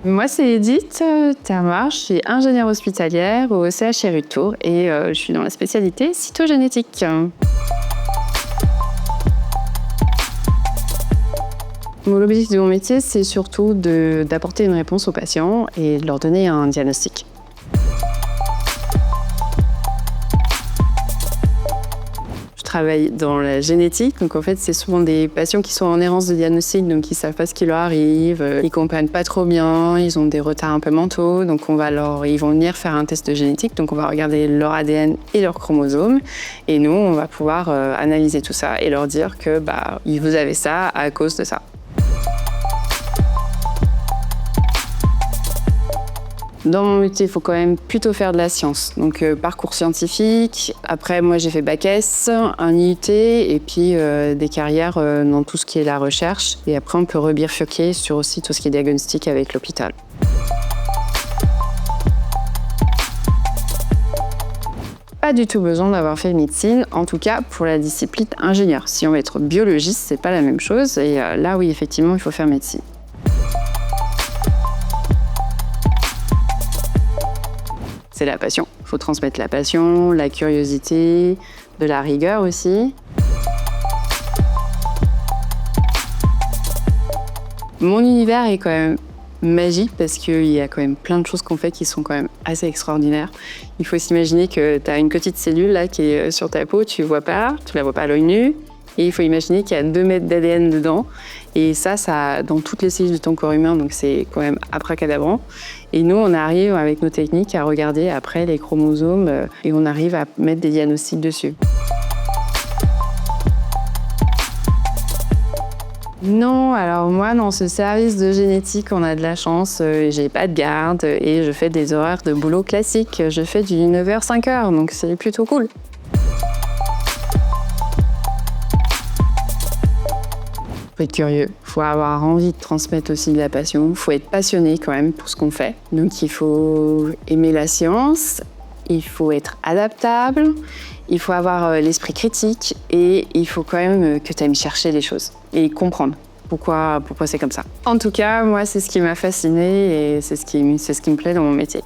Moi, c'est Edith Termar, je suis ingénieure hospitalière au CHRU de Tours et je suis dans la spécialité cytogénétique. L'objectif de mon métier, c'est surtout d'apporter une réponse aux patients et de leur donner un diagnostic. Je travaille dans la génétique, donc en fait c'est souvent des patients qui sont en errance de diagnostic, donc ils savent pas ce qui leur arrive, ils comprennent pas trop bien, ils ont des retards un peu mentaux, donc ils vont venir faire un test génétique, donc on va regarder leur ADN et leurs chromosomes, et nous on va pouvoir analyser tout ça et leur dire que vous avez ça à cause de ça. Dans mon métier, il faut quand même plutôt faire de la science. Donc parcours scientifique, après moi j'ai fait Bac S, un IUT et puis des carrières dans tout ce qui est la recherche. Et après on peut rebifurquer sur aussi tout ce qui est diagnostic avec l'hôpital. Pas du tout besoin d'avoir fait médecine, en tout cas pour la discipline ingénieur. Si on veut être biologiste, c'est pas la même chose et là oui effectivement il faut faire médecine. C'est la passion. Il faut transmettre la passion, la curiosité, de la rigueur aussi. Mon univers est quand même magique parce qu'il y a quand même plein de choses qu'on fait qui sont quand même assez extraordinaires. Il faut s'imaginer que tu as une petite cellule là qui est sur ta peau, tu la vois pas à l'œil nu. Et il faut imaginer qu'il y a 2 mètres d'ADN dedans. Et ça dans toutes les cellules de ton corps humain, donc c'est quand même abracadabrant. Et nous, on arrive avec nos techniques à regarder après les chromosomes et on arrive à mettre des diagnostics dessus. Non, alors moi, dans ce service de génétique, on a de la chance. J'ai pas de garde et je fais des horaires de boulot classiques. Je fais du 9h, 5h, donc c'est plutôt cool. Faut être curieux, faut avoir envie de transmettre aussi de la passion, faut être passionné quand même pour ce qu'on fait. Donc il faut aimer la science, il faut être adaptable, il faut avoir l'esprit critique et il faut quand même que tu aimes chercher les choses et comprendre pourquoi c'est comme ça. En tout cas, moi c'est ce qui m'a fascinée et c'est ce qui me plaît dans mon métier.